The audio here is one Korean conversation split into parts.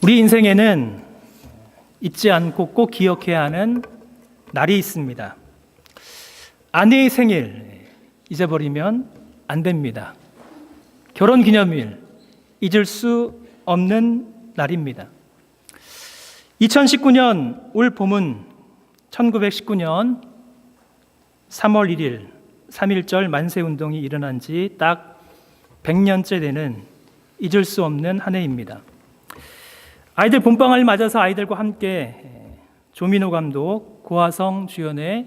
우리 인생에는 잊지 않고 꼭 기억해야 하는 날이 있습니다. 아내의 생일 잊어버리면 안 됩니다. 결혼기념일 잊을 수 없는 날입니다. 2019년 올 봄은 1919년 3월 1일 3.1절 만세운동이 일어난 지 딱 100년째 되는 잊을 수 없는 한 해입니다. 아이들 봄방학을 맞아서 아이들과 함께 조민호 감독, 고화성 주연의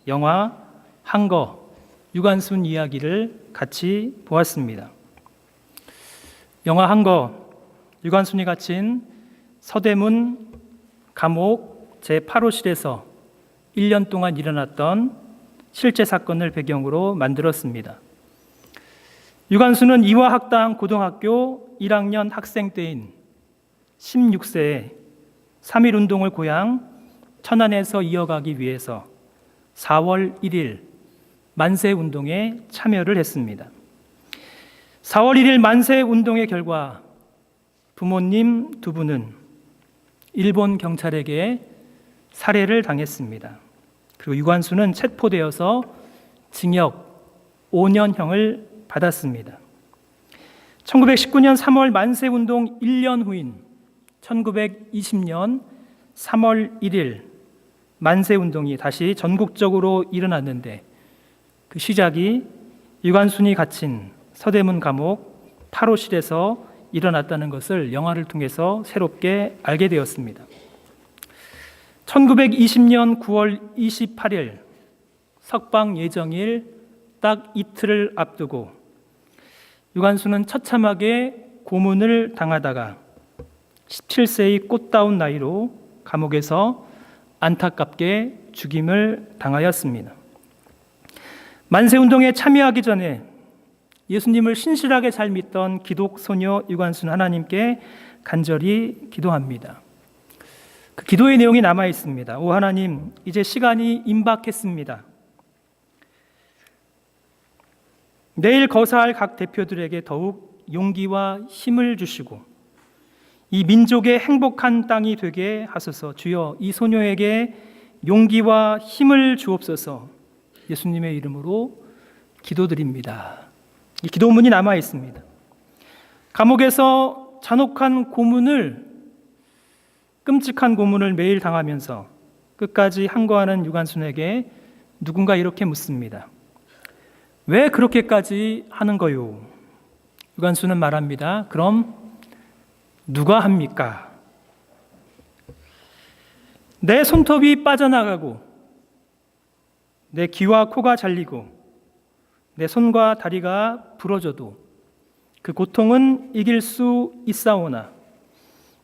영화 한거, 유관순 이야기를 같이 보았습니다. 영화 한거, 유관순이 갇힌 서대문 감옥 제8호실에서 1년 동안 일어났던 실제 사건을 배경으로 만들었습니다. 유관순은 이화학당 고등학교 1학년 학생 때인 16세에 3.1운동을 고향 천안에서 이어가기 위해서 4월 1일 만세운동에 참여를 했습니다. 4월 1일 만세운동의 결과 부모님 두 분은 일본 경찰에게 살해를 당했습니다. 그리고 유관순은 체포되어서 징역 5년형을 받았습니다. 1919년 3월 만세운동 1년 후인 1920년 3월 1일 만세운동이 다시 전국적으로 일어났는데 그 시작이 유관순이 갇힌 서대문 감옥 8호실에서 일어났다는 것을 영화를 통해서 새롭게 알게 되었습니다. 1920년 9월 28일 석방 예정일 딱 이틀을 앞두고 유관순은 처참하게 고문을 당하다가 17세의 꽃다운 나이로 감옥에서 안타깝게 죽임을 당하였습니다. 만세운동에 참여하기 전에 예수님을 신실하게 잘 믿던 기독소녀 유관순 하나님께 간절히 기도합니다. 그 기도의 내용이 남아 있습니다. 오 하나님, 이제 시간이 임박했습니다. 내일 거사할 각 대표들에게 더욱 용기와 힘을 주시고 이 민족의 행복한 땅이 되게 하소서. 주여, 이 소녀에게 용기와 힘을 주옵소서. 예수님의 이름으로 기도드립니다. 이 기도문이 남아 있습니다. 감옥에서 잔혹한 고문을, 끔찍한 고문을 매일 당하면서 끝까지 항거하는 유관순에게 누군가 이렇게 묻습니다. 왜 그렇게까지 하는 거요? 유관순은 말합니다. 그럼 누가 합니까? 내 손톱이 빠져나가고 내 귀와 코가 잘리고 내 손과 다리가 부러져도 그 고통은 이길 수 있사오나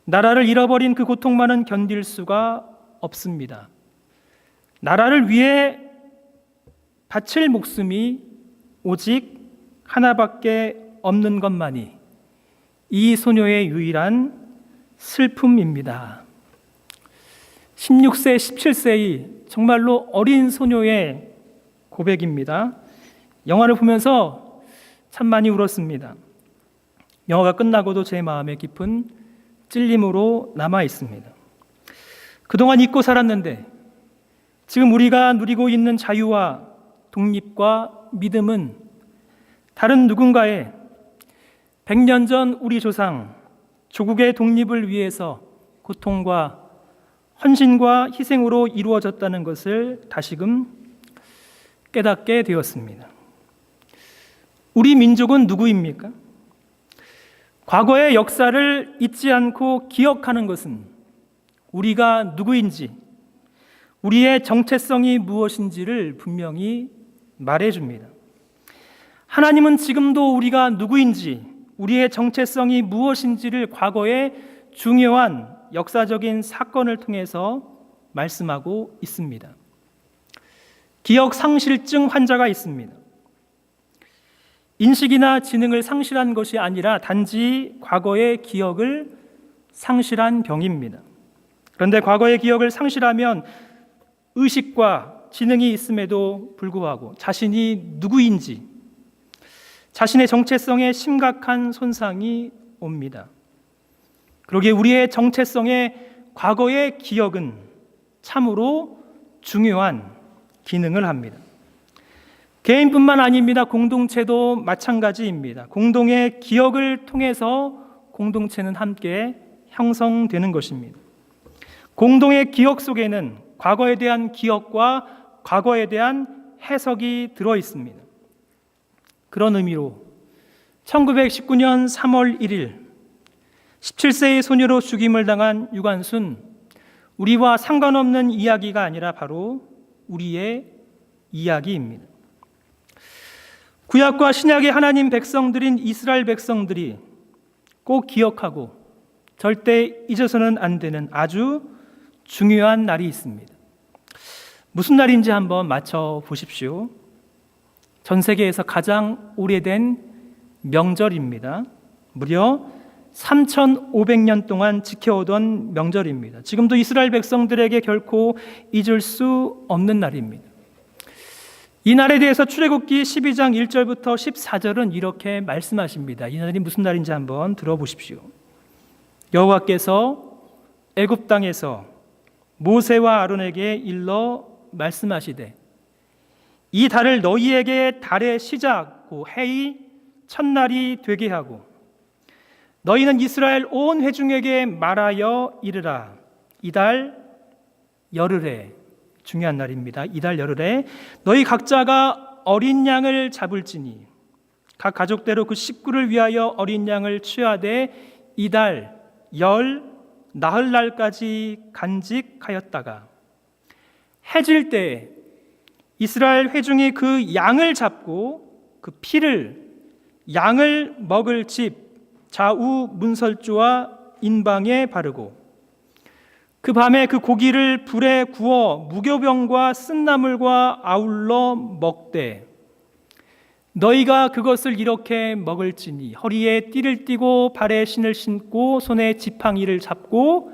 나라를 잃어버린 그 고통만은 견딜 수가 없습니다. 나라를 위해 바칠 목숨이 오직 하나밖에 없는 것만이 이 소녀의 유일한 슬픔입니다. 16세, 17세의 정말로 어린 소녀의 고백입니다. 영화를 보면서 참 많이 울었습니다. 영화가 끝나고도 제 마음에 깊은 찔림으로 남아 있습니다. 그동안 잊고 살았는데 지금 우리가 누리고 있는 자유와 독립과 믿음은 다른 누군가의 100년 전 우리 조상 조국의 독립을 위해서 고통과 헌신과 희생으로 이루어졌다는 것을 다시금 깨닫게 되었습니다. 우리 민족은 누구입니까? 과거의 역사를 잊지 않고 기억하는 것은 우리가 누구인지, 우리의 정체성이 무엇인지를 분명히 말해줍니다. 하나님은 지금도 우리가 누구인지, 우리의 정체성이 무엇인지를 과거의 중요한 역사적인 사건을 통해서 말씀하고 있습니다. 기억 상실증 환자가 있습니다. 인식이나 지능을 상실한 것이 아니라 단지 과거의 기억을 상실한 병입니다. 그런데 과거의 기억을 상실하면 의식과 지능이 있음에도 불구하고 자신이 누구인지, 자신의 정체성에 심각한 손상이 옵니다. 그러기에 우리의 정체성의 과거의 기억은 참으로 중요한 기능을 합니다. 개인뿐만 아닙니다. 공동체도 마찬가지입니다. 공동의 기억을 통해서 공동체는 함께 형성되는 것입니다. 공동의 기억 속에는 과거에 대한 기억과 과거에 대한 해석이 들어 있습니다. 그런 의미로 1919년 3월 1일 17세의 소녀로 죽임을 당한 유관순, 우리와 상관없는 이야기가 아니라 바로 우리의 이야기입니다. 구약과 신약의 하나님 백성들인 이스라엘 백성들이 꼭 기억하고 절대 잊어서는 안 되는 아주 중요한 날이 있습니다. 무슨 날인지 한번 맞춰 보십시오. 전 세계에서 가장 오래된 명절입니다. 무려 3,500년 동안 지켜오던 명절입니다. 지금도 이스라엘 백성들에게 결코 잊을 수 없는 날입니다. 이 날에 대해서 출애굽기 12장 1절부터 14절은 이렇게 말씀하십니다. 이 날이 무슨 날인지 한번 들어보십시오. 여호와께서 애굽 땅에서 모세와 아론에게 일러 말씀하시되 이 달을 너희에게 달의 시작 해의 첫날이 되게 하고 너희는 이스라엘 온 회중에게 말하여 이르라. 이달 열흘에, 중요한 날입니다. 이달 열흘에 너희 각자가 어린 양을 잡을지니 각 가족대로 그 식구를 위하여 어린 양을 취하되 이달 나흘날까지 간직하였다가 해질 때 이스라엘 회중이 그 양을 잡고 그 피를 양을 먹을 집 좌우 문설주와 인방에 바르고 그 밤에 그 고기를 불에 구워 무교병과 쓴나물과 아울러 먹되 너희가 그것을 이렇게 먹을지니 허리에 띠를 띠고 발에 신을 신고 손에 지팡이를 잡고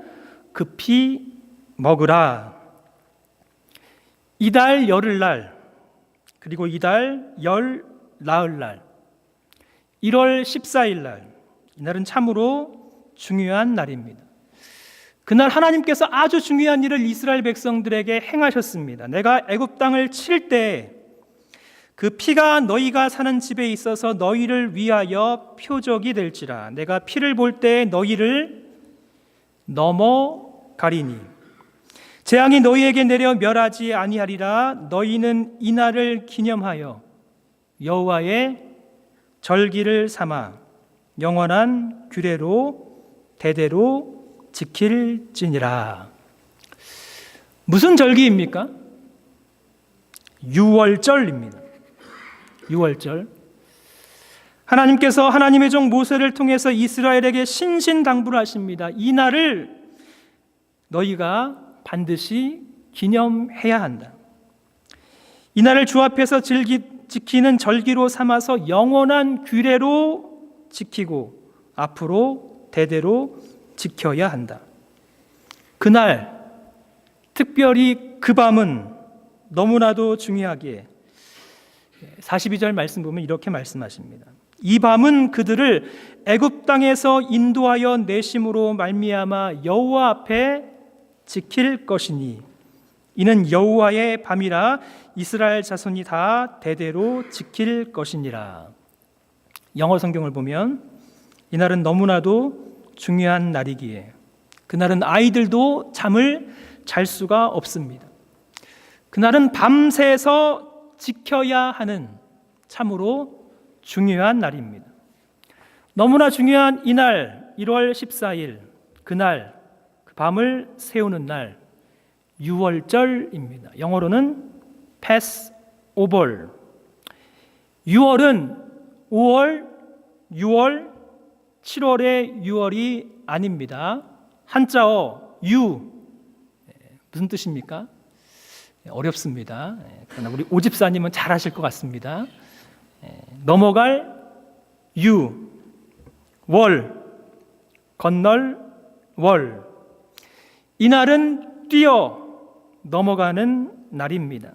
급히 먹으라. 이달 열흘날 그리고 이달 나흘날 1월 14일날 이날은 참으로 중요한 날입니다. 그날 하나님께서 아주 중요한 일을 이스라엘 백성들에게 행하셨습니다. 내가 애굽 땅을 칠 때 그 피가 너희가 사는 집에 있어서 너희를 위하여 표적이 될지라. 내가 피를 볼 때 너희를 넘어가리니 재앙이 너희에게 내려 멸하지 아니하리라. 너희는 이 날을 기념하여 여호와의 절기를 삼아 영원한 규례로 대대로 지킬지니라. 무슨 절기입니까? 유월절입니다. 유월절. 하나님께서 하나님의 종 모세를 통해서 이스라엘에게 신신당부를 하십니다. 이 날을 너희가 반드시 기념해야 한다. 이 날을 주 앞에서 지키는 절기로 삼아서 영원한 규례로 지키고 앞으로 대대로 지켜야 한다. 그날 특별히 그 밤은 너무나도 중요하기에 42절 말씀 보면 이렇게 말씀하십니다. 이 밤은 그들을 애굽 땅에서 인도하여 내심으로 말미암아 여호와 앞에 지킬 것이니 이는 여호와의 밤이라 이스라엘 자손이 다 대대로 지킬 것이니라. 영어 성경을 보면 이날은 너무나도 중요한 날이기에 그날은 아이들도 잠을 잘 수가 없습니다. 그날은 밤새서 지켜야 하는 참으로 중요한 날입니다. 너무나 중요한 이날 1월 14일 그날 그 밤을 세우는 날 유월절입니다. 영어로는 Passover. 6월은 5월, 6월, 7월의 6월이 아닙니다. 한자어 유 무슨 뜻입니까? 어렵습니다. 그러나 우리 오집사님은 잘 하실 것 같습니다. 넘어갈 유, 월, 건널 월. 이날은 뛰어 넘어가는 날입니다.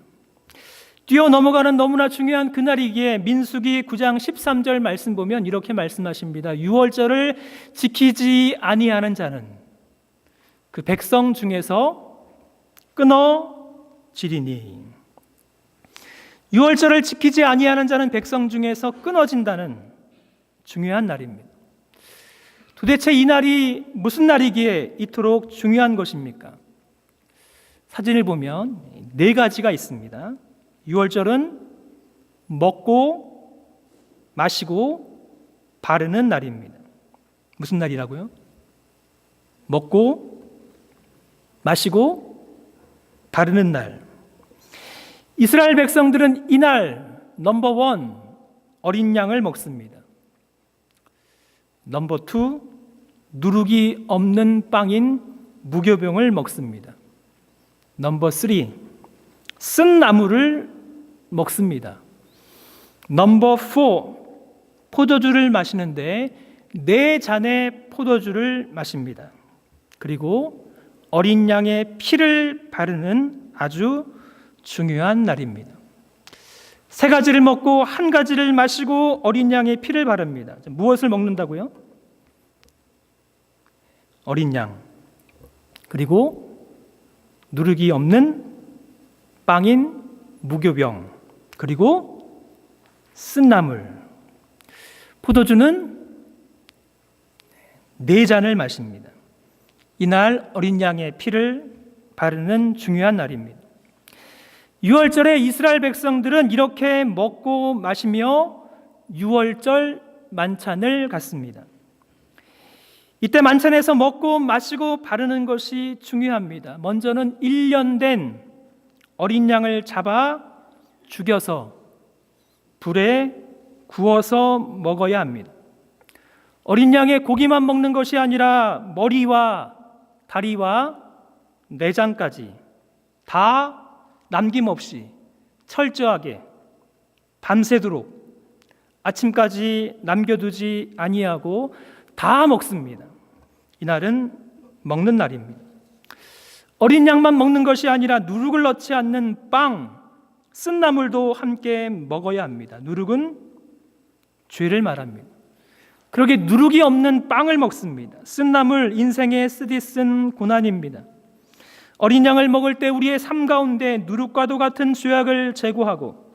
뛰어넘어가는 너무나 중요한 그날이기에 민수기 9장 13절 말씀 보면 이렇게 말씀하십니다. 유월절을 지키지 아니하는 자는 그 백성 중에서 끊어지리니. 유월절을 지키지 아니하는 자는 백성 중에서 끊어진다는 중요한 날입니다. 도대체 이 날이 무슨 날이기에 이토록 중요한 것입니까? 사진을 보면 4가지가 있습니다. 유월절은 먹고 마시고 바르는 날입니다. 무슨 날이라고요? 먹고 마시고 바르는 날. 이스라엘 백성들은 이날 넘버 1 어린 양을 먹습니다. 넘버 2 누룩이 없는 빵인 무교병을 먹습니다. 넘버 3 쓴 나물을 먹습니다. 넘버 4 포도주를 마시는데 4잔의 포도주를 마십니다. 그리고 어린 양의 피를 바르는 아주 중요한 날입니다. 3가지를 먹고 1가지를 마시고 어린 양의 피를 바릅니다. 무엇을 먹는다고요? 어린 양, 그리고 누룩이 없는 빵인 무교병, 그리고 쓴나물. 포도주는 4잔을 마십니다. 이날 어린 양의 피를 바르는 중요한 날입니다. 유월절에 이스라엘 백성들은 이렇게 먹고 마시며 유월절 만찬을 갖습니다. 이때 만찬에서 먹고 마시고 바르는 것이 중요합니다. 먼저는 1년 된 어린 양을 잡아 죽여서 불에 구워서 먹어야 합니다. 어린 양의 고기만 먹는 것이 아니라 머리와 다리와 내장까지 다 남김없이 철저하게 밤새도록 아침까지 남겨두지 아니하고 다 먹습니다. 이날은 먹는 날입니다. 어린 양만 먹는 것이 아니라 누룩을 넣지 않는 빵, 쓴나물도 함께 먹어야 합니다. 누룩은 죄를 말합니다. 그러게 누룩이 없는 빵을 먹습니다. 쓴나물, 인생의 쓰디쓴 고난입니다. 어린 양을 먹을 때 우리의 삶 가운데 누룩과도 같은 죄악을 제거하고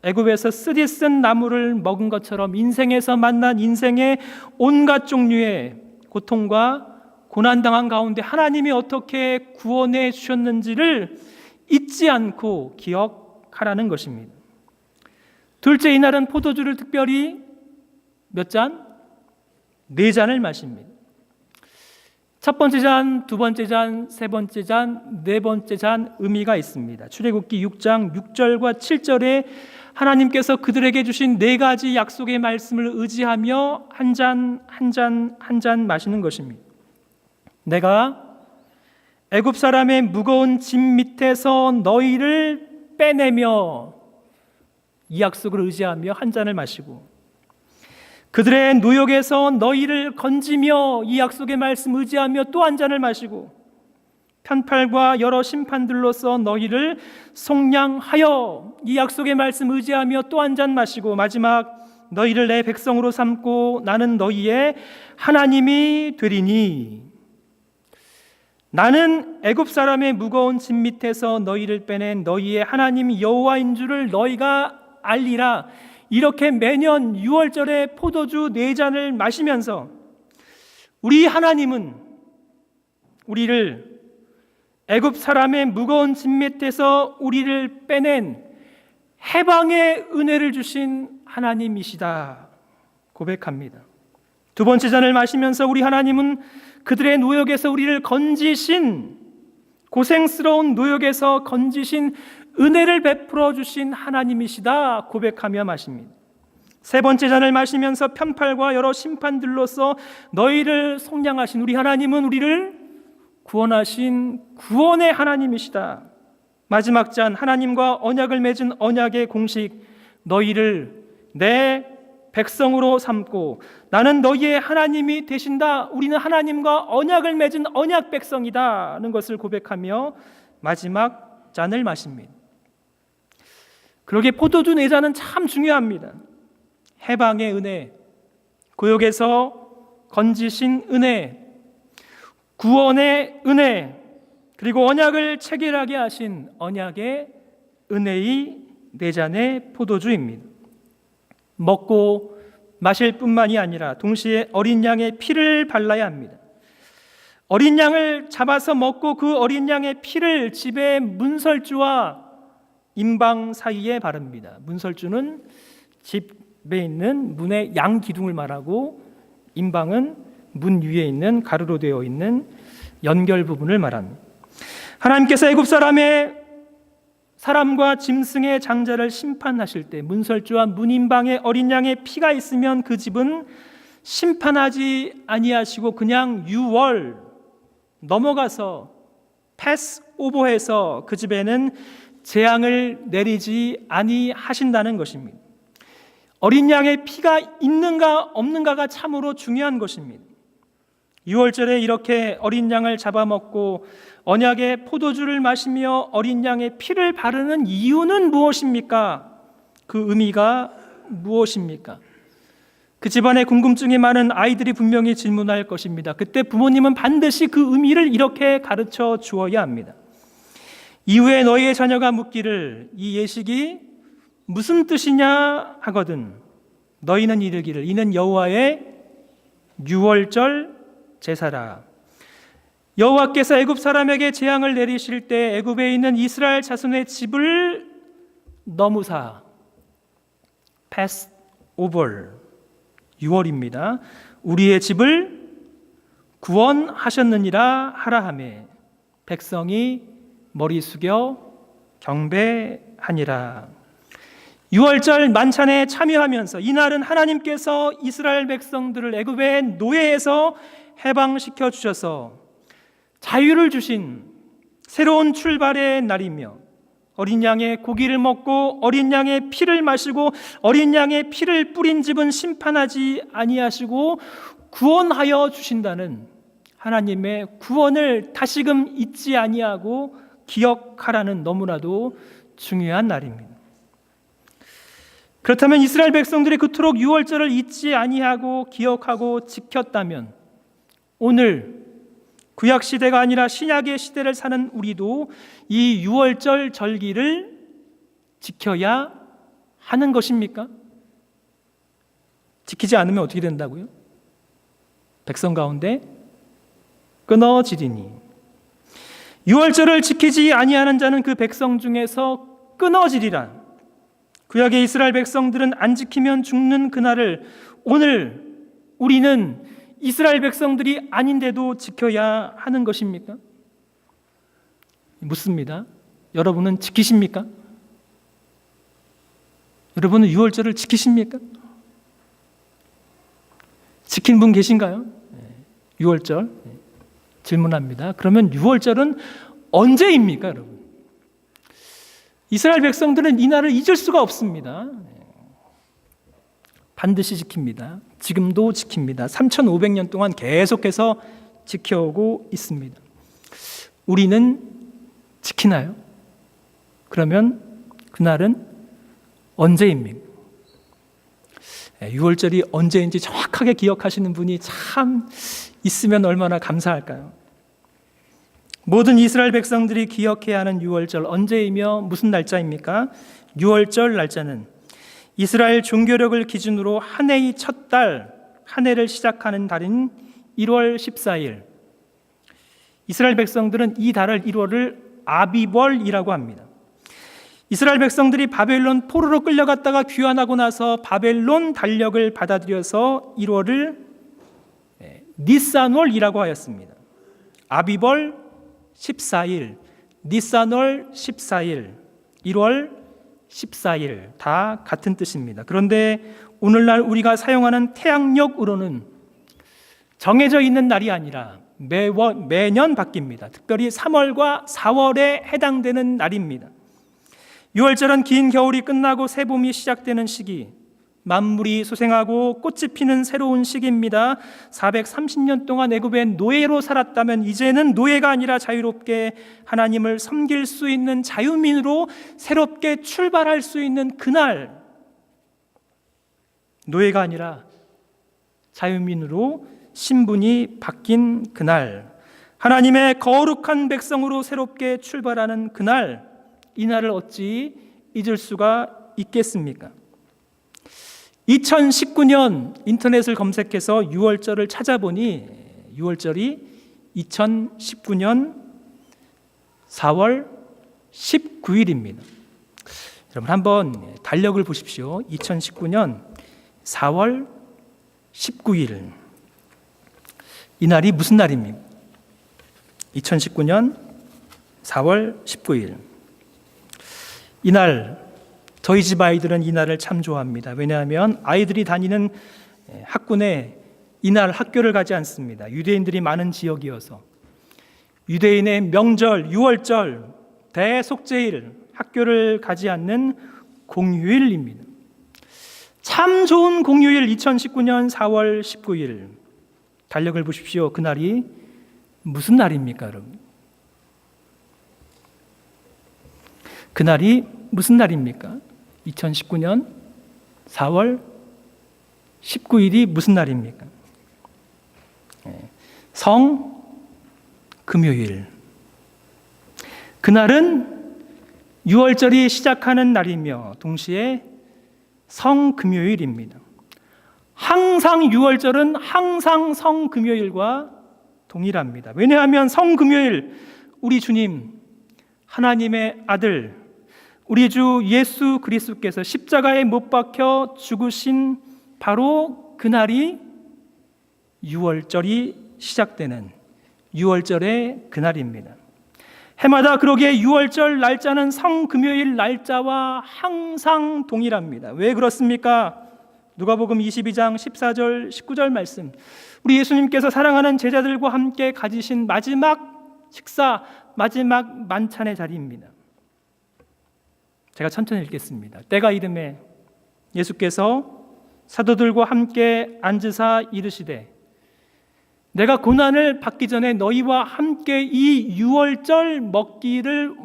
애굽에서 쓰디쓴 나물을 먹은 것처럼 인생에서 만난 인생의 온갖 종류의 고통과 고난당한 가운데 하나님이 어떻게 구원해 주셨는지를 잊지 않고 기억하라는 것입니다. 둘째, 이날은 포도주를 특별히 몇 잔? 4잔을 마십니다. 첫 번째 잔, 두 번째 잔, 세 번째 잔, 네 번째 잔 의미가 있습니다. 출애굽기 6장 6절과 7절에 하나님께서 그들에게 주신 4가지 약속의 말씀을 의지하며 한 잔 마시는 것입니다. 내가 애굽 사람의 무거운 짐 밑에서 너희를 빼내며, 이 약속을 의지하며 한 잔을 마시고, 그들의 노역에서 너희를 건지며, 이 약속의 말씀 의지하며 또 한 잔을 마시고, 편팔과 여러 심판들로서 너희를 속량하여, 이 약속의 말씀 의지하며 또 한 잔 마시고, 마지막 너희를 내 백성으로 삼고 나는 너희의 하나님이 되리니, 나는 애굽 사람의 무거운 짐 밑에서 너희를 빼낸 너희의 하나님 여호와인 줄을 너희가 알리라. 이렇게 매년 6월절에 포도주 4잔을 마시면서 우리 하나님은 우리를 애굽 사람의 무거운 짐 밑에서 우리를 빼낸 해방의 은혜를 주신 하나님이시다 고백합니다. 두 번째 잔을 마시면서 우리 하나님은 그들의 노역에서 우리를 건지신, 고생스러운 노역에서 건지신 은혜를 베풀어 주신 하나님이시다 고백하며 마십니다. 세 번째 잔을 마시면서 편팔과 여러 심판들로서 너희를 속량하신 우리 하나님은 우리를 구원하신 구원의 하나님이시다. 마지막 잔, 하나님과 언약을 맺은 언약의 공식, 너희를 내 백성으로 삼고 나는 너희의 하나님이 되신다. 우리는 하나님과 언약을 맺은 언약 백성이다 하는 것을 고백하며 마지막 잔을 마십니다. 그러기에 포도주 내자는 참 중요합니다. 해방의 은혜, 고역에서 건지신 은혜, 구원의 은혜, 그리고 언약을 체결하게 하신 언약의 은혜의 네 잔의 포도주입니다. 먹고 마실 뿐만이 아니라 동시에 어린 양의 피를 발라야 합니다. 어린 양을 잡아서 먹고 그 어린 양의 피를 집의 문설주와 임방 사이에 바릅니다. 문설주는 집에 있는 문의 양 기둥을 말하고, 임방은 문 위에 있는 가루로 되어 있는 연결 부분을 말합니다. 하나님께서 애굽 사람과 짐승의 장자를 심판하실 때 문설주와 문임방에 어린 양의 피가 있으면 그 집은 심판하지 아니하시고 그냥 유월 넘어가서 패스 오버해서 그 집에는 재앙을 내리지 아니하신다는 것입니다. 어린 양의 피가 있는가 없는가가 참으로 중요한 것입니다. 6월절에 이렇게 어린 양을 잡아먹고 언약의 포도주를 마시며 어린 양의 피를 바르는 이유는 무엇입니까? 그 의미가 무엇입니까? 그 집안에 궁금증이 많은 아이들이 분명히 질문할 것입니다. 그때 부모님은 반드시 그 의미를 이렇게 가르쳐 주어야 합니다. 이후에 너희의 자녀가 묻기를 이 예식이 무슨 뜻이냐 하거든 너희는 이르기를 이는 여호와의 유월절 제사라. 여호와께서 애굽 사람에게 재앙을 내리실 때 애굽에 있는 이스라엘 자손의 집을 넘으사 패스 오버 6월입니다. 우리의 집을 구원하셨느니라 하라 하매 백성이 머리 숙여 경배하니라. 6월절 만찬에 참여하면서 이날은 하나님께서 이스라엘 백성들을 애굽의 노예에서 해방시켜 주셔서 자유를 주신 새로운 출발의 날이며 어린 양의 고기를 먹고 어린 양의 피를 마시고 어린 양의 피를 뿌린 집은 심판하지 아니하시고 구원하여 주신다는 하나님의 구원을 다시금 잊지 아니하고 기억하라는 너무나도 중요한 날입니다. 그렇다면 이스라엘 백성들이 그토록 유월절을 잊지 아니하고 기억하고 지켰다면 오늘 구약 시대가 아니라 신약의 시대를 사는 우리도 이 유월절 절기를 지켜야 하는 것입니까? 지키지 않으면 어떻게 된다고요? 백성 가운데 끊어지리니. 유월절을 지키지 아니하는 자는 그 백성 중에서 끊어지리라. 구약의 이스라엘 백성들은 안 지키면 죽는 그날을 오늘 우리는 이스라엘 백성들이 아닌데도 지켜야 하는 것입니까? 묻습니다. 여러분은 지키십니까? 여러분은 유월절을 지키십니까? 지킨 분 계신가요? 유월절 질문합니다. 그러면 유월절은 언제입니까, 여러분? 이스라엘 백성들은 이 날을 잊을 수가 없습니다. 반드시 지킵니다. 지금도 지킵니다. 3,500년 동안 계속해서 지켜오고 있습니다. 우리는 지키나요? 그러면 그날은 언제입니까? 6월절이 언제인지 정확하게 기억하시는 분이 참 있으면 얼마나 감사할까요? 모든 이스라엘 백성들이 기억해야 하는 6월절 언제이며 무슨 날짜입니까? 6월절 날짜는 이스라엘 종교력을 기준으로 한 해의 첫 달, 한 해를 시작하는 달인 1월 14일. 이스라엘 백성들은 이 달을 1월을 아비벌이라고 합니다. 이스라엘 백성들이 바벨론 포로로 끌려갔다가 귀환하고 나서 바벨론 달력을 받아들여서 1월을 니산월이라고 하였습니다. 아비벌 14일, 니산월 14일, 1월 14일 다 같은 뜻입니다. 그런데 오늘날 우리가 사용하는 태양력으로는 정해져 있는 날이 아니라 매년 바뀝니다. 특별히 3월과 4월에 해당되는 날입니다. 6월절은 긴 겨울이 끝나고 새봄이 시작되는 시기, 만물이 소생하고 꽃이 피는 새로운 시기입니다. 430년 동안 애굽의 노예로 살았다면 이제는 노예가 아니라 자유롭게 하나님을 섬길 수 있는 자유민으로 새롭게 출발할 수 있는 그날, 노예가 아니라 자유민으로 신분이 바뀐 그날, 하나님의 거룩한 백성으로 새롭게 출발하는 그날, 이 날을 어찌 잊을 수가 있겠습니까? 2019년 인터넷을 검색해서 6월절을 찾아보니 6월절이 2019년 4월 19일입니다. 여러분 한번 달력을 보십시오. 2019년 4월 19일. 이 날이 무슨 날입니까? 2019년 4월 19일. 이날 저희 집 아이들은 이 날을 참 좋아합니다. 왜냐하면 아이들이 다니는 학군에 이날 학교를 가지 않습니다. 유대인들이 많은 지역이어서 유대인의 명절, 6월절, 대속죄일, 학교를 가지 않는 공휴일입니다. 참 좋은 공휴일 2019년 4월 19일. 달력을 보십시오. 그날이 무슨 날입니까, 여러분? 그날이 무슨 날입니까? 2019년 4월 19일이 무슨 날입니까? 성금요일. 그날은 6월절이 시작하는 날이며 동시에 성금요일입니다. 항상 6월절은 항상 성금요일과 동일합니다. 왜냐하면 성금요일, 우리 주님, 하나님의 아들, 우리 주 예수 그리스도께서 십자가에 못 박혀 죽으신 바로 그날이 6월절이 시작되는 6월절의 그날입니다. 해마다 그러기에 6월절 날짜는 성금요일 날짜와 항상 동일합니다. 왜 그렇습니까? 누가복음 22장 14절 19절 말씀, 우리 예수님께서 사랑하는 제자들과 함께 가지신 마지막 식사, 마지막 만찬의 자리입니다. 제가 천천히 읽겠습니다. 때가 이르매 예수께서 사도들과 함께 앉으사 이르시되 내가 고난을 받기 전에 너희와 함께 이 6월절 먹기를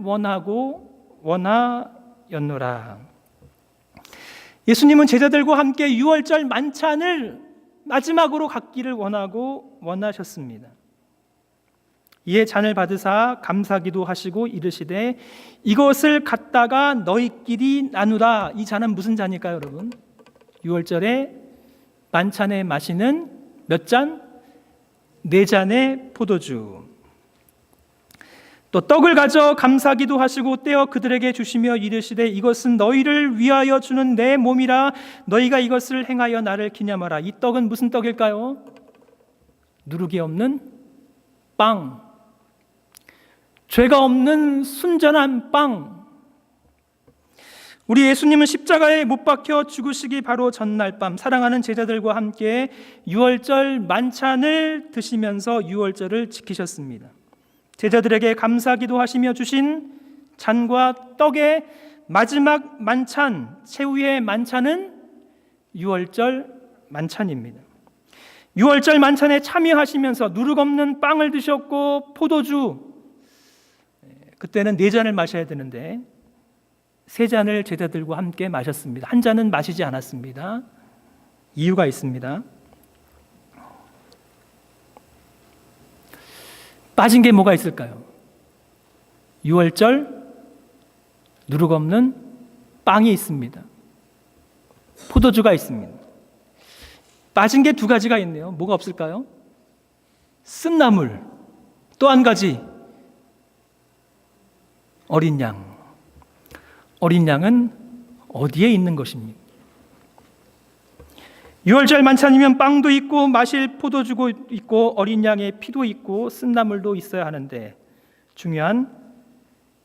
원하였노라. 예수님은 제자들과 함께 6월절 만찬을 마지막으로 갖기를 원하셨습니다. 이에 잔을 받으사 감사기도 하시고 이르시되 이것을 갖다가 너희끼리 나누라. 이 잔은 무슨 잔일까요, 여러분? 6월절에 만찬에 마시는 몇 잔? 4잔의 포도주. 또 떡을 가져 감사기도 하시고 떼어 그들에게 주시며 이르시되 이것은 너희를 위하여 주는 내 몸이라. 너희가 이것을 행하여 나를 기념하라. 이 떡은 무슨 떡일까요? 누룩이 없는 빵, 죄가 없는 순전한 빵. 우리 예수님은 십자가에 못 박혀 죽으시기 바로 전날 밤 사랑하는 제자들과 함께 6월절 만찬을 드시면서 6월절을 지키셨습니다. 제자들에게 감사기도 하시며 주신 잔과 떡의 마지막 만찬, 최후의 만찬은 6월절 만찬입니다. 6월절 만찬에 참여하시면서 누룩 없는 빵을 드셨고 포도주, 그때는 4잔을 마셔야 되는데 3잔을 제자들과 함께 마셨습니다. 한 잔은 마시지 않았습니다. 이유가 있습니다. 빠진 게 뭐가 있을까요? 6월절 누룩 없는 빵이 있습니다. 포도주가 있습니다. 빠진 게 2가지가 있네요. 뭐가 없을까요? 쓴나물, 또 한 가지 어린 양. 어린 양은 어디에 있는 것입니까? 6월절 만찬이면 빵도 있고 마실 포도주도 있고 어린 양의 피도 있고 쓴나물도 있어야 하는데 중요한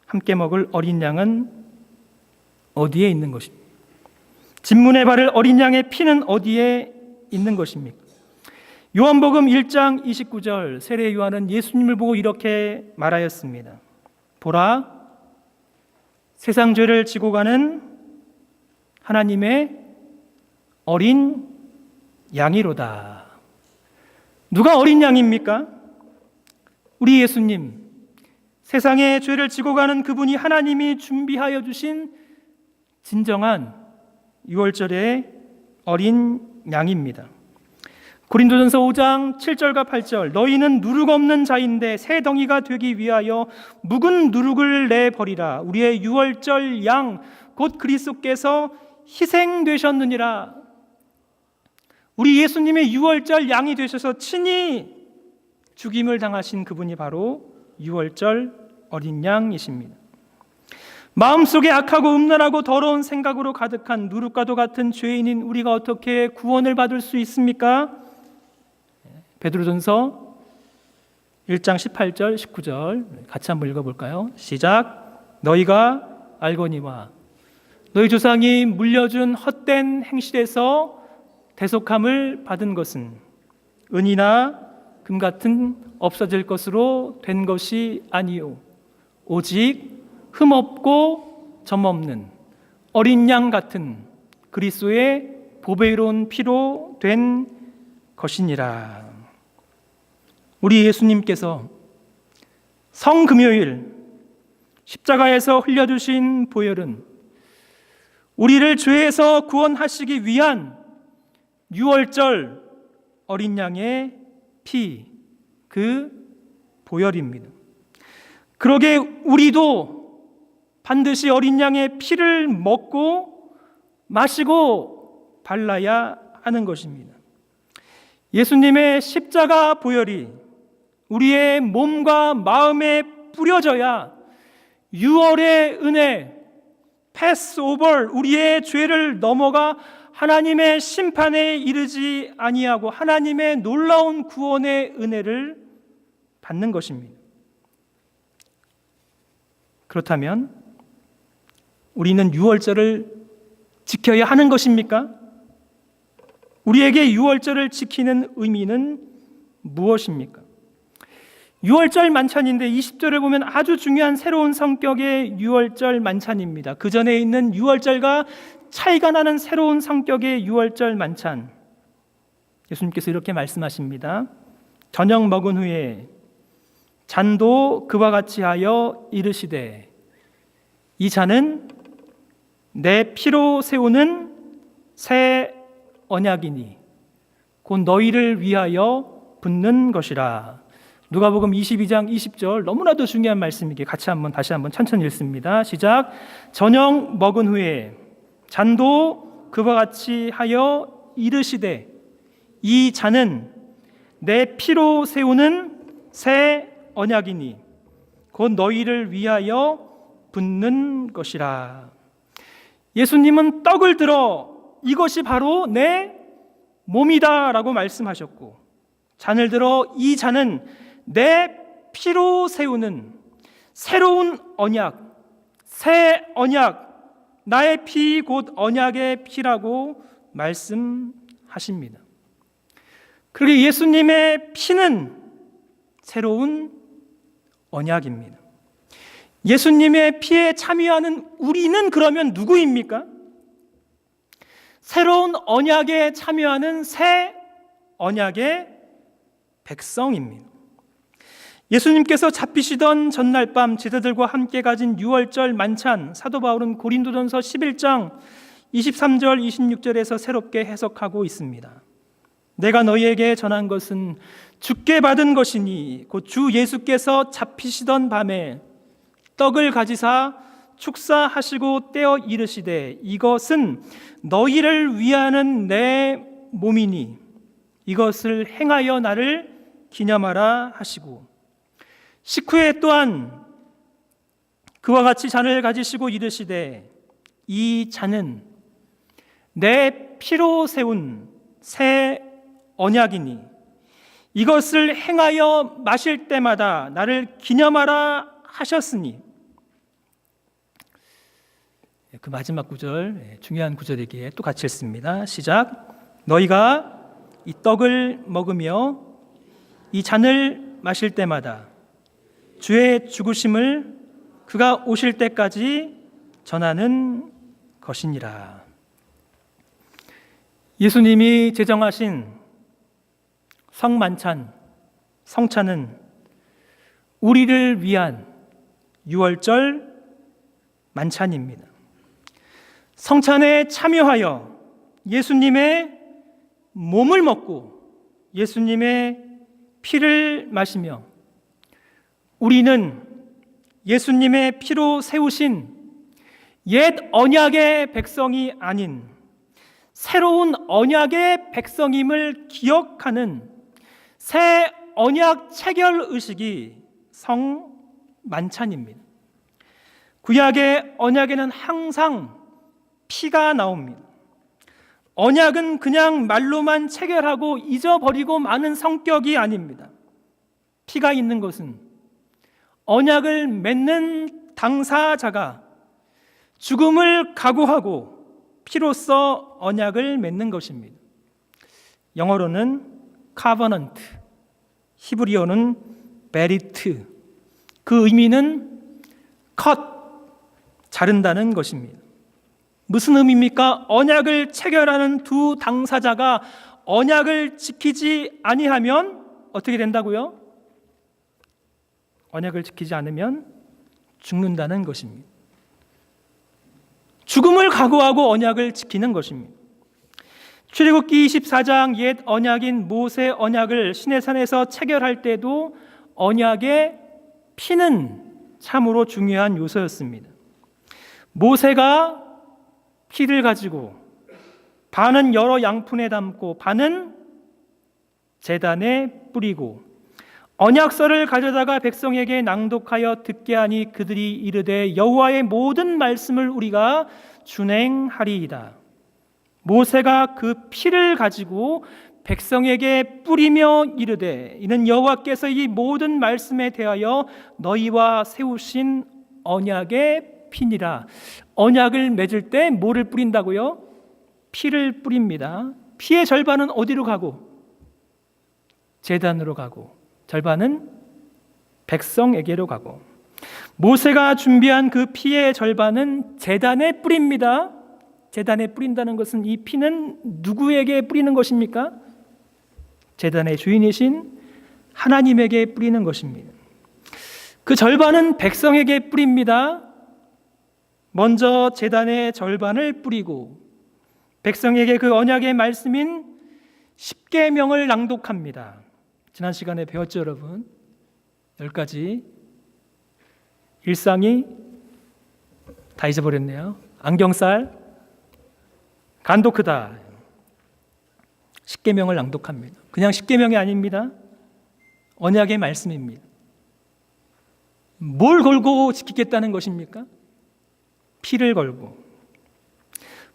함께 먹을 어린 양은 어디에 있는 것입니까? 진문에 바를 어린 양의 피는 어디에 있는 것입니까? 요한복음 1장 29절 세례 요한은 예수님을 보고 이렇게 말하였습니다. 보라, 세상 죄를 지고 가는 하나님의 어린 양이로다. 누가 어린 양입니까? 우리 예수님, 세상의 죄를 지고 가는 그분이 하나님이 준비하여 주신 진정한 유월절의 어린 양입니다. 고린도전서 5장 7절과 8절, 너희는 누룩 없는 자인데 새 덩이가 되기 위하여 묵은 누룩을 내버리라. 우리의 유월절 양 곧 그리스도께서 희생되셨느니라. 우리 예수님의 유월절 양이 되셔서 친히 죽임을 당하신 그분이 바로 유월절 어린 양이십니다. 마음속에 악하고 음란하고 더러운 생각으로 가득한 누룩과도 같은 죄인인 우리가 어떻게 구원을 받을 수 있습니까? 베드로전서 1장 18절 19절 같이 한번 읽어볼까요? 시작. 너희가 알거니와 너희 조상이 물려준 헛된 행실에서 대속함을 받은 것은 은이나 금 같은 없어질 것으로 된 것이 아니요 오직 흠없고 점없는 어린 양 같은 그리스도의 보배로운 피로 된 것이니라. 우리 예수님께서 성금요일 십자가에서 흘려주신 보혈은 우리를 죄에서 구원하시기 위한 유월절 어린 양의 피, 그 보혈입니다. 그러게 우리도 반드시 어린 양의 피를 먹고 마시고 발라야 하는 것입니다. 예수님의 십자가 보혈이 우리의 몸과 마음에 뿌려져야 유월의 은혜, 패스오버, 우리의 죄를 넘어가 하나님의 심판에 이르지 아니하고 하나님의 놀라운 구원의 은혜를 받는 것입니다. 그렇다면 우리는 유월절을 지켜야 하는 것입니까? 우리에게 유월절을 지키는 의미는 무엇입니까? 유월절 만찬인데 20절을 보면 아주 중요한 새로운 성격의 유월절 만찬입니다. 그 전에 있는 유월절과 차이가 나는 새로운 성격의 유월절 만찬. 예수님께서 이렇게 말씀하십니다. 저녁 먹은 후에 잔도 그와 같이 하여 이르시되 이 잔은 내 피로 세우는 새 언약이니 곧 너희를 위하여 붓는 것이라. 누가복음 22장 20절 너무나도 중요한 말씀이기에 다시 한번 천천히 읽습니다. 시작. 저녁 먹은 후에 잔도 그와 같이 하여 이르시되 이 잔은 내 피로 세우는 새 언약이니 곧 너희를 위하여 붓는 것이라. 예수님은 떡을 들어 이것이 바로 내 몸이다 라고 말씀하셨고, 잔을 들어 이 잔은 내 피로 세우는 새로운 언약, 새 언약, 나의 피 곧 언약의 피라고 말씀하십니다. 그러게 예수님의 피는 새로운 언약입니다. 예수님의 피에 참여하는 우리는 그러면 누구입니까? 새로운 언약에 참여하는 새 언약의 백성입니다. 예수님께서 잡히시던 전날 밤 제자들과 함께 가진 유월절 만찬, 사도 바울은 고린도전서 11장 23절 26절에서 새롭게 해석하고 있습니다. 내가 너희에게 전한 것은 주께 받은 것이니 곧 주 예수께서 잡히시던 밤에 떡을 가지사 축사하시고 떼어 이르시되 이것은 너희를 위하는 내 몸이니 이것을 행하여 나를 기념하라 하시고, 식후에 또한 그와 같이 잔을 가지시고 이르시되 이 잔은 내 피로 세운 새 언약이니 이것을 행하여 마실 때마다 나를 기념하라 하셨으니. 그 마지막 구절, 중요한 구절이기에 또 같이 읽습니다. 시작. 너희가 이 떡을 먹으며 이 잔을 마실 때마다 주의 죽으심을 그가 오실 때까지 전하는 것이니라. 예수님이 제정하신 성만찬, 성찬은 우리를 위한 유월절 만찬입니다. 성찬에 참여하여 예수님의 몸을 먹고 예수님의 피를 마시며 우리는 예수님의 피로 세우신 옛 언약의 백성이 아닌 새로운 언약의 백성임을 기억하는 새 언약 체결 의식이 성만찬입니다. 구약의 언약에는 항상 피가 나옵니다. 언약은 그냥 말로만 체결하고 잊어버리고 마는 성격이 아닙니다. 피가 있는 것은 언약을 맺는 당사자가 죽음을 각오하고 피로써 언약을 맺는 것입니다. 영어로는 covenant, 히브리어는 베리트. 그 의미는 cut, 자른다는 것입니다. 무슨 의미입니까? 언약을 체결하는 두 당사자가 언약을 지키지 아니하면 어떻게 된다고요? 언약을 지키지 않으면 죽는다는 것입니다. 죽음을 각오하고 언약을 지키는 것입니다. 출애굽기 24장 옛 언약인 모세 언약을 시내산에서 체결할 때도 언약의 피는 참으로 중요한 요소였습니다. 모세가 피를 가지고 반은 여러 양푼에 담고 반은 제단에 뿌리고 언약서를 가져다가 백성에게 낭독하여 듣게 하니 그들이 이르되 여호와의 모든 말씀을 우리가 준행하리이다. 모세가 그 피를 가지고 백성에게 뿌리며 이르되 이는 여호와께서 이 모든 말씀에 대하여 너희와 세우신 언약의 피니라. 언약을 맺을 때 뭐를 뿌린다고요? 피를 뿌립니다. 피의 절반은 어디로 가고? 제단으로 가고 절반은 백성에게로 가고 모세가 준비한 그 피의 절반은 제단에 뿌립니다. 제단에 뿌린다는 것은 이 피는 누구에게 뿌리는 것입니까? 제단의 주인이신 하나님에게 뿌리는 것입니다. 그 절반은 백성에게 뿌립니다. 먼저 제단의 절반을 뿌리고 백성에게 그 언약의 말씀인 십계명을 낭독합니다. 지난 시간에 배웠죠, 여러분? 10가지 일상이 다 잊어버렸네요. 안경살, 간도 크다. 십계명을 낭독합니다. 그냥 십계명이 아닙니다. 언약의 말씀입니다. 뭘 걸고 지키겠다는 것입니까? 피를 걸고.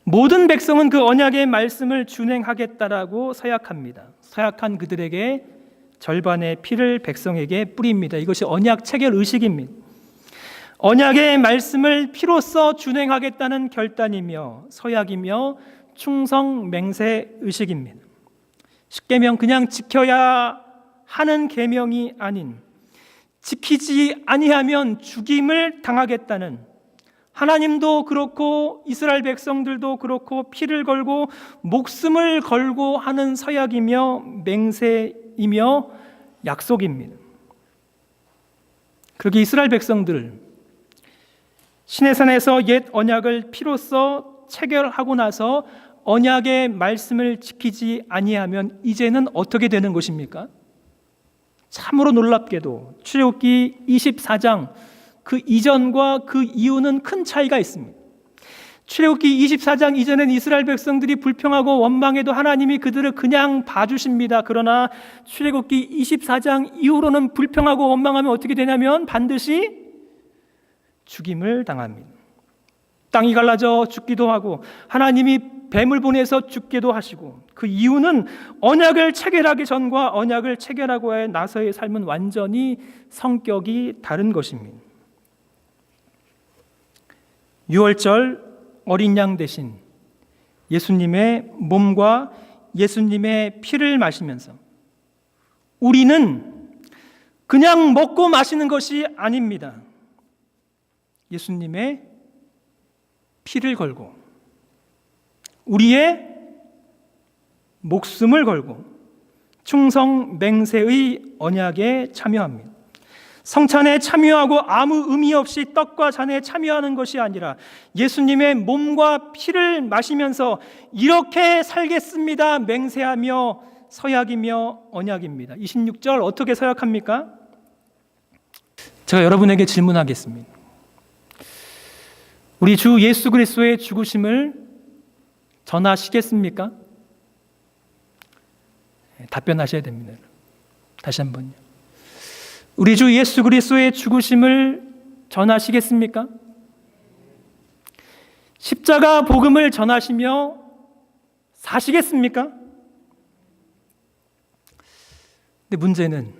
모든 백성은 그 언약의 말씀을 준행하겠다라고 서약합니다. 서약한 그들에게 절반의 피를 백성에게 뿌립니다. 이것이 언약 체결 의식입니다. 언약의 말씀을 피로써 준행하겠다는 결단이며 서약이며 충성 맹세 의식입니다. 십계명 그냥 지켜야 하는 계명이 아닌 지키지 아니하면 죽임을 당하겠다는 하나님도 그렇고 이스라엘 백성들도 그렇고 피를 걸고 목숨을 걸고 하는 서약이며 맹세이며 약속입니다. 그렇게 이스라엘 백성들 시내산에서 옛 언약을 피로써 체결하고 나서 언약의 말씀을 지키지 아니하면 이제는 어떻게 되는 것입니까? 참으로 놀랍게도 출애굽기 24장 그 이전과 그 이후는 큰 차이가 있습니다. 출애굽기 24장 이전엔 이스라엘 백성들이 불평하고 원망해도 하나님이 그들을 그냥 봐주십니다. 그러나 출애굽기 24장 이후로는 불평하고 원망하면 어떻게 되냐면 반드시 죽임을 당합니다. 땅이 갈라져 죽기도 하고 하나님이 뱀을 보내서 죽기도 하시고 그 이유는 언약을 체결하기 전과 언약을 체결하고 나서의 삶은 완전히 성격이 다른 것입니다. 유월절 어린 양 대신 예수님의 몸과 예수님의 피를 마시면서 우리는 그냥 먹고 마시는 것이 아닙니다. 예수님의 피를 걸고 우리의 목숨을 걸고 충성 맹세의 언약에 참여합니다. 성찬에 참여하고 아무 의미 없이 떡과 잔에 참여하는 것이 아니라 예수님의 몸과 피를 마시면서 이렇게 살겠습니다 맹세하며 서약이며 언약입니다. 26절 어떻게 서약합니까? 제가 여러분에게 질문하겠습니다. 우리 주 예수 그리스도의 죽으심을 전하시겠습니까? 답변하셔야 됩니다. 다시 한번요. 우리 주 예수 그리스도의 죽으심을 전하시겠습니까? 십자가 복음을 전하시며 사시겠습니까? 근데 문제는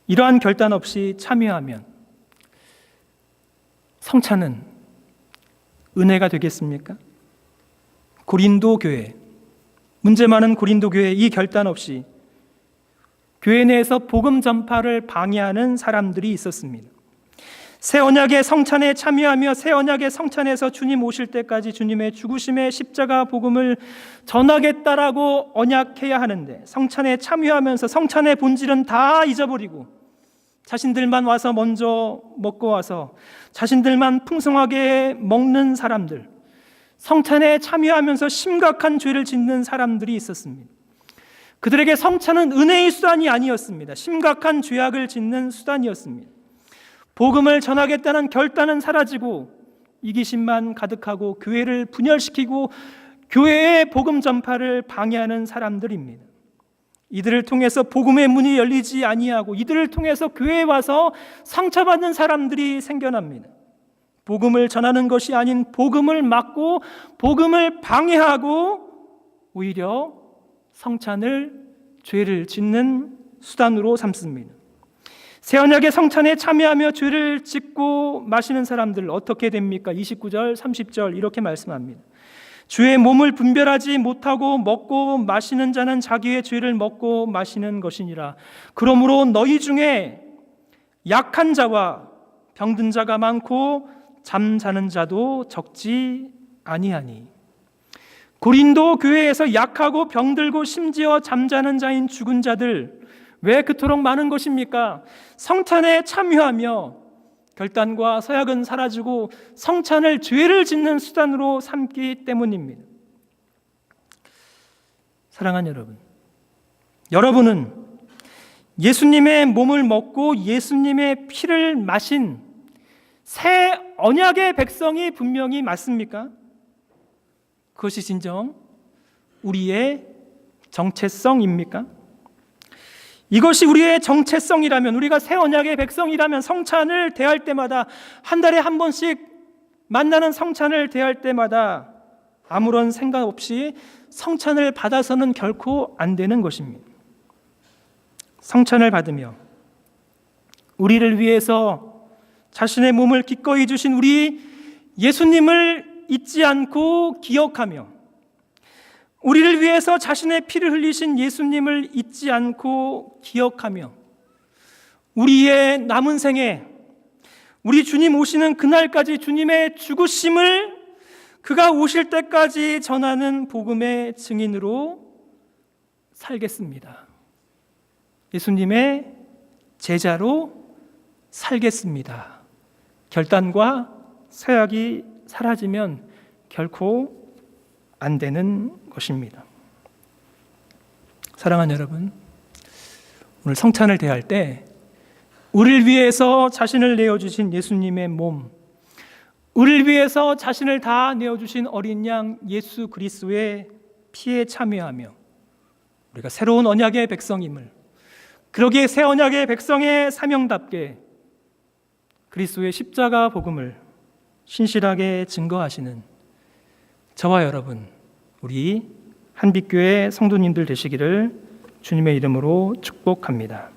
이러한 결단 없이 참여하면 성찬은 은혜가 되겠습니까? 고린도 교회, 문제 많은 고린도 교회 이 결단 없이 교회 내에서 복음 전파를 방해하는 사람들이 있었습니다. 새 언약의 성찬에 참여하며 새 언약의 성찬에서 주님 오실 때까지 주님의 죽으심의 십자가 복음을 전하겠다라고 언약해야 하는데 성찬에 참여하면서 성찬의 본질은 다 잊어버리고 자신들만 와서 먼저 먹고 와서 자신들만 풍성하게 먹는 사람들, 성찬에 참여하면서 심각한 죄를 짓는 사람들이 있었습니다. 그들에게 성찬은 은혜의 수단이 아니었습니다. 심각한 죄악을 짓는 수단이었습니다. 복음을 전하겠다는 결단은 사라지고 이기심만 가득하고 교회를 분열시키고 교회의 복음 전파를 방해하는 사람들입니다. 이들을 통해서 복음의 문이 열리지 아니하고 이들을 통해서 교회에 와서 상처받는 사람들이 생겨납니다. 복음을 전하는 것이 아닌 복음을 막고 복음을 방해하고 오히려 성찬을 죄를 짓는 수단으로 삼습니다. 새 언약의 성찬에 참여하며 죄를 짓고 마시는 사람들 어떻게 됩니까? 29절, 30절 이렇게 말씀합니다. 주의 몸을 분별하지 못하고 먹고 마시는 자는 자기의 죄를 먹고 마시는 것이니라. 그러므로 너희 중에 약한 자와 병든 자가 많고 잠자는 자도 적지 아니하니. 고린도 교회에서 약하고 병들고 심지어 잠자는 자인 죽은 자들 왜 그토록 많은 것입니까? 성찬에 참여하며 결단과 서약은 사라지고 성찬을 죄를 짓는 수단으로 삼기 때문입니다. 사랑하는 여러분, 여러분은 예수님의 몸을 먹고 예수님의 피를 마신 새 언약의 백성이 분명히 맞습니까? 그것이 진정 우리의 정체성입니까? 이것이 우리의 정체성이라면, 우리가 새 언약의 백성이라면 성찬을 대할 때마다, 한 달에 한 번씩 만나는 성찬을 대할 때마다 아무런 생각 없이 성찬을 받아서는 결코 안 되는 것입니다. 성찬을 받으며 우리를 위해서 자신의 몸을 기꺼이 주신 우리 예수님을 잊지 않고 기억하며 우리를 위해서 자신의 피를 흘리신 예수님을 잊지 않고 기억하며 우리의 남은 생에 우리 주님 오시는 그날까지 주님의 죽으심을 그가 오실 때까지 전하는 복음의 증인으로 살겠습니다. 예수님의 제자로 살겠습니다. 결단과 서약이 사라지면 결코 안 되는 것입니다. 사랑하는 여러분, 오늘 성찬을 대할 때 우리를 위해서 자신을 내어주신 예수님의 몸, 우리를 위해서 자신을 다 내어주신 어린 양 예수 그리스도의 피에 참여하며 우리가 새로운 언약의 백성임을, 그러기에 새 언약의 백성의 사명답게 그리스도의 십자가 복음을 신실하게 증거하시는 저와 여러분, 우리 한빛교회 성도님들 되시기를 주님의 이름으로 축복합니다.